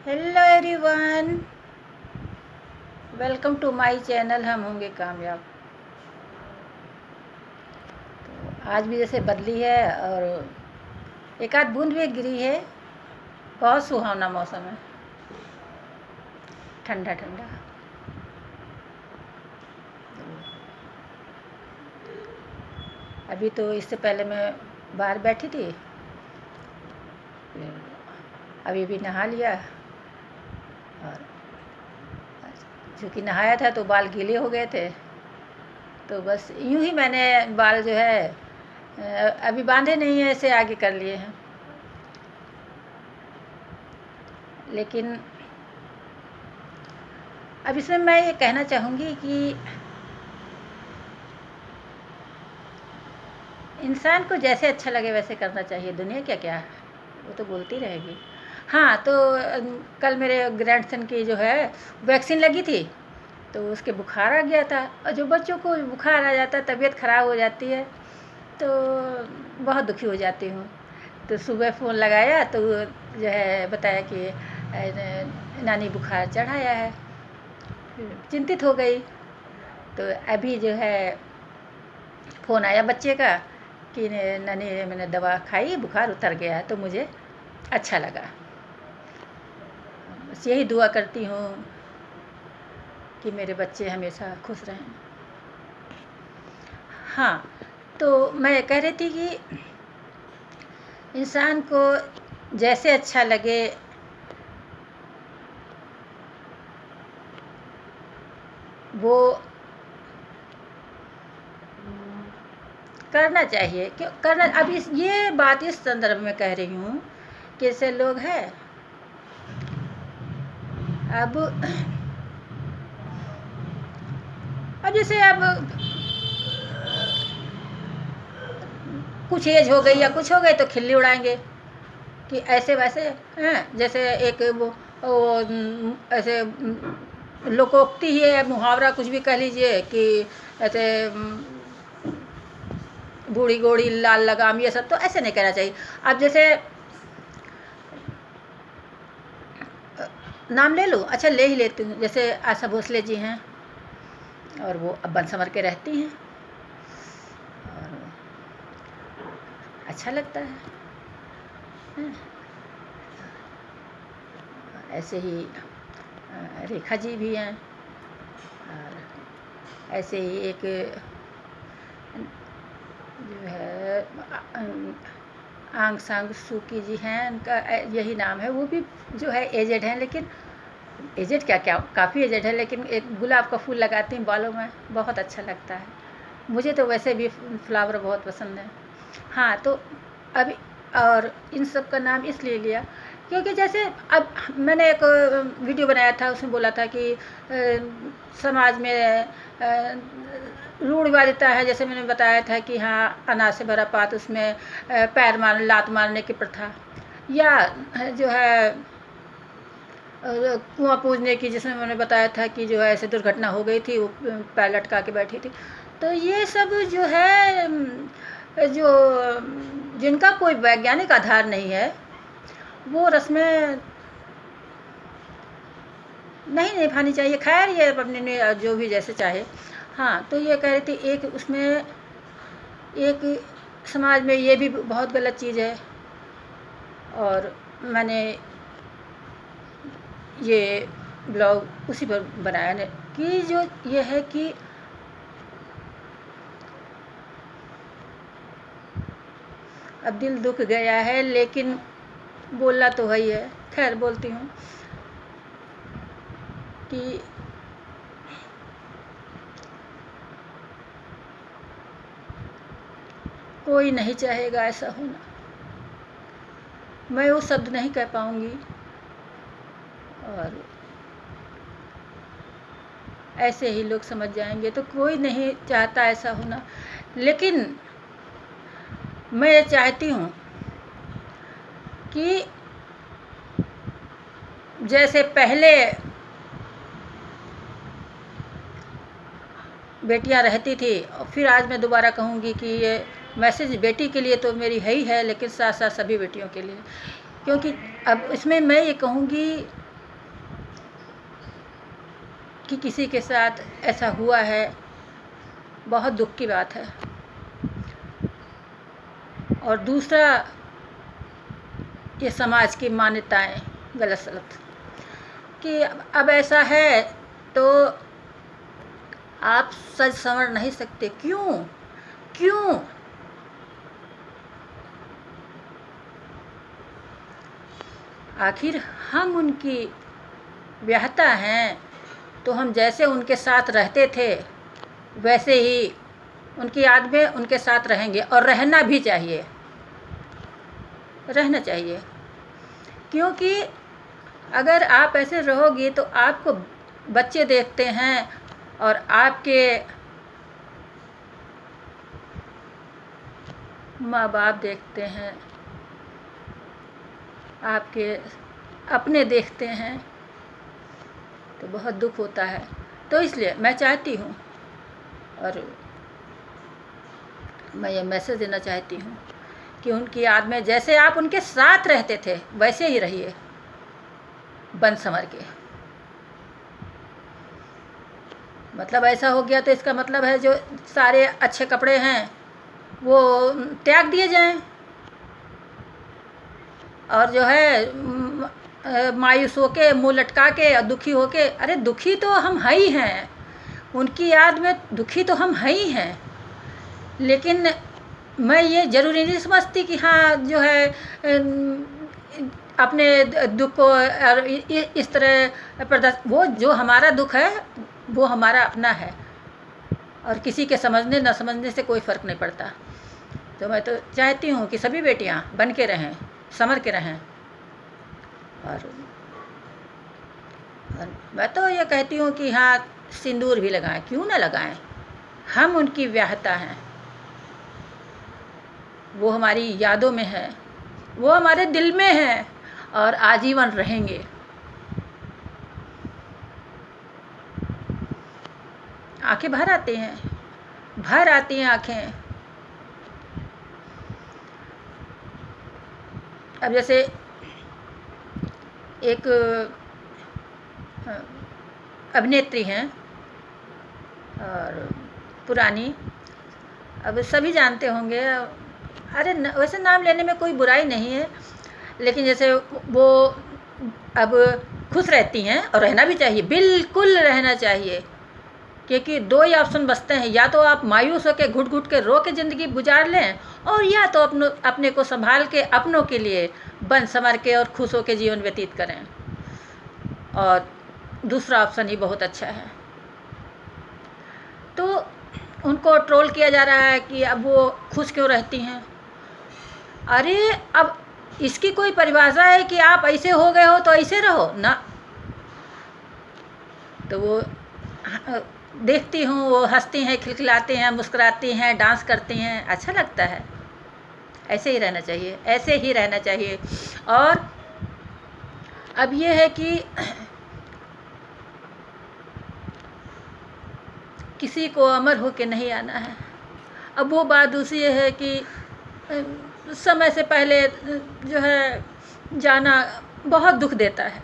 Hello everyone, welcome to my channel. हम होंगे कामयाब। तो आज भी जैसे बदली है और एक आध बूंद भी गिरी है। बहुत सुहावना मौसम है, ठंडा ठंडा। अभी तो इससे पहले मैं बाहर बैठी थी, अभी भी नहा लिया और चूँकि नहाया था तो बाल गीले हो गए थे, तो बस यूँ ही मैंने बाल जो है अभी बांधे नहीं है, ऐसे आगे कर लिए हैं। लेकिन अब इसमें मैं ये कहना चाहूँगी कि इंसान को जैसे अच्छा लगे वैसे करना चाहिए। दुनिया क्या क्या है, वो तो बोलती रहेगी। हाँ, तो कल मेरे ग्रैंडसन की जो है वैक्सीन लगी थी, तो उसके बुखार आ गया था। और जो बच्चों को बुखार आ जाता है, तबीयत ख़राब हो जाती है, तो बहुत दुखी हो जाती हूँ। तो सुबह फ़ोन लगाया तो जो है बताया कि नानी बुखार चढ़ाया है। चिंतित हो गई। तो अभी जो है फ़ोन आया बच्चे का कि नानी मैंने दवा खाई, बुखार उतर गया है। तो मुझे अच्छा लगा। बस यही दुआ करती हूँ कि मेरे बच्चे हमेशा खुश रहें। हाँ, तो मैं कह रही थी कि इंसान को जैसे अच्छा लगे वो करना चाहिए। क्यों करना? अब ये बात इस संदर्भ में कह रही हूँ कि ऐसे लोग हैं। अब जैसे अब कुछ एज हो गई या कुछ हो गई तो खिल्ली उड़ाएंगे कि ऐसे वैसे हैं। जैसे एक वो ऐसे लोकोक्ति ही है, मुहावरा कुछ भी कह लीजिए कि ऐसे बूढ़ी गोड़ी लाल लगाम, ये सब तो ऐसे नहीं कहना चाहिए। अब जैसे नाम ले लूँ, अच्छा ले ही लेती हूँ। जैसे आशा भोसले जी हैं और वो अब बन संवर के रहती हैं और अच्छा लगता है। ऐसे ही रेखा जी भी हैं और ऐसे ही एक जो है आंग सांग सूकी जी हैं, उनका यही नाम है। वो भी जो है एजेड हैं, लेकिन एजेड क्या क्या काफ़ी एजेड है, लेकिन एक गुलाब का फूल लगाती हैं बालों में, बहुत अच्छा लगता है। मुझे तो वैसे भी फ्लावर बहुत पसंद है। हाँ, तो अभी और इन सब का नाम इसलिए लिया क्योंकि जैसे अब मैंने एक वीडियो बनाया था, उसमें बोला था कि समाज में रूढ़िवादिता है। जैसे मैंने बताया था कि हाँ, अनाज से भरा पात, उसमें पैर मार लात मारने की प्रथा, या जो है कुआं पूजने की, जिसमें मैंने बताया था कि जो है ऐसे दुर्घटना हो गई थी, वो पैर लटका के बैठी थी। तो ये सब जो है जो जिनका कोई वैज्ञानिक आधार नहीं है, वो रस्में नहीं निभानी चाहिए। खैर, ये अपने जो भी जैसे चाहे। हाँ, तो ये कह रही थी एक उसमें एक समाज में ये भी बहुत गलत चीज़ है। और मैंने ये ब्लॉग उसी पर बनाया ने कि जो ये है कि अब दिल दुख गया है, लेकिन बोलना तो वही है। खैर, बोलती हूँ कि कोई नहीं चाहेगा ऐसा होना। मैं वो शब्द नहीं कह पाऊँगी और ऐसे ही लोग समझ जाएंगे। तो कोई नहीं चाहता ऐसा होना, लेकिन मैं ये चाहती हूँ कि जैसे पहले बेटियां रहती थी, और फिर आज मैं दोबारा कहूँगी कि ये मैसेज बेटी के लिए तो मेरी है ही है, लेकिन साथ साथ सभी बेटियों के लिए। क्योंकि अब इसमें मैं ये कहूँगी कि किसी के साथ ऐसा हुआ है, बहुत दुख की बात है। और दूसरा, ये समाज की मान्यताएं गलत सलत कि अब ऐसा है तो आप सज संवर नहीं सकते। क्यों क्यों? आखिर हम उनकी व्याहता हैं, तो हम जैसे उनके साथ रहते थे वैसे ही उनकी याद में उनके साथ रहेंगे, और रहना भी चाहिए, रहना चाहिए। क्योंकि अगर आप ऐसे रहोगी तो आपको बच्चे देखते हैं, और आपके माँ बाप देखते हैं, आपके अपने देखते हैं, तो बहुत दुख होता है। तो इसलिए मैं चाहती हूँ, और मैं ये मैसेज देना चाहती हूँ कि उनकी याद में जैसे आप उनके साथ रहते थे वैसे ही रहिए, बन संवर के। मतलब ऐसा हो गया तो इसका मतलब है जो सारे अच्छे कपड़े हैं वो त्याग दिए जाएं, और जो है मायूस होके, मुंह लटका के और दुखी होके। अरे दुखी तो हम है ही हैं, उनकी याद में दुखी तो हम है ही हैं। लेकिन मैं ये ज़रूरी नहीं समझती कि हाँ जो है अपने दुख को और इस तरह प्रदर्शन, वो जो हमारा दुख है वो हमारा अपना है, और किसी के समझने न समझने से कोई फ़र्क नहीं पड़ता। तो मैं तो चाहती हूँ कि सभी बेटियाँ बन के रहें, संवर के रहें। और मैं तो ये कहती हूँ कि हाँ सिंदूर भी लगाएं, क्यों ना लगाएं, हम उनकी व्याहता हैं, वो हमारी यादों में है, वो हमारे दिल में है, और आजीवन रहेंगे। आंखें भर आती हैं, भर आती हैं आंखें। अब जैसे एक अभिनेत्री हैं और पुरानी, अब सभी जानते होंगे। अरे वैसे नाम लेने में कोई बुराई नहीं है, लेकिन जैसे वो अब खुश रहती हैं, और रहना भी चाहिए, बिल्कुल रहना चाहिए। क्योंकि दो ही ऑप्शन बचते हैं, या तो आप मायूस होकर घुट घुट के रो के ज़िंदगी गुजार लें, और या तो अपने को संभाल के अपनों के लिए बन संवर के और खुश होकर जीवन व्यतीत करें। और दूसरा ऑप्शन ही बहुत अच्छा है। तो उनको ट्रोल किया जा रहा है कि अब वो खुश क्यों रहती हैं। अरे अब इसकी कोई परिभाषा है कि आप ऐसे हो गए हो तो ऐसे रहो ना। तो वो देखती हूँ, वो हंसती हैं, खिलखिलाती हैं, मुस्कुराती हैं, डांस करती हैं, अच्छा लगता है। ऐसे ही रहना चाहिए, ऐसे ही रहना चाहिए। और अब ये है कि किसी को अमर होके नहीं आना है। अब वो बात दूसरी है कि समय से पहले जो है जाना बहुत दुख देता है,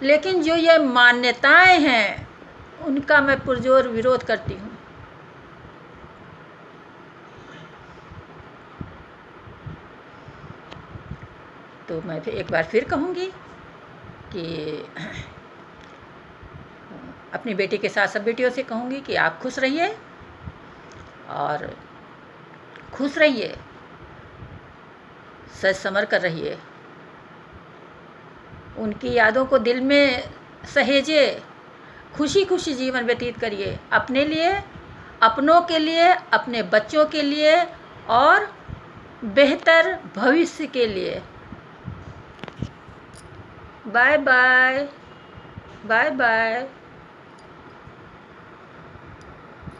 लेकिन जो ये मान्यताएं हैं उनका मैं पुरजोर विरोध करती हूँ। तो मैं फिर एक बार फिर कहूँगी कि अपनी बेटी के साथ सब बेटियों से कहूँगी कि आप खुश रहिए, और खुश रहिए, सच संवर कर रहिए, उनकी यादों को दिल में सहेजिए, खुशी खुशी जीवन व्यतीत करिए, अपने लिए, अपनों के लिए, अपने बच्चों के लिए, और बेहतर भविष्य के लिए। Bye bye, bye bye.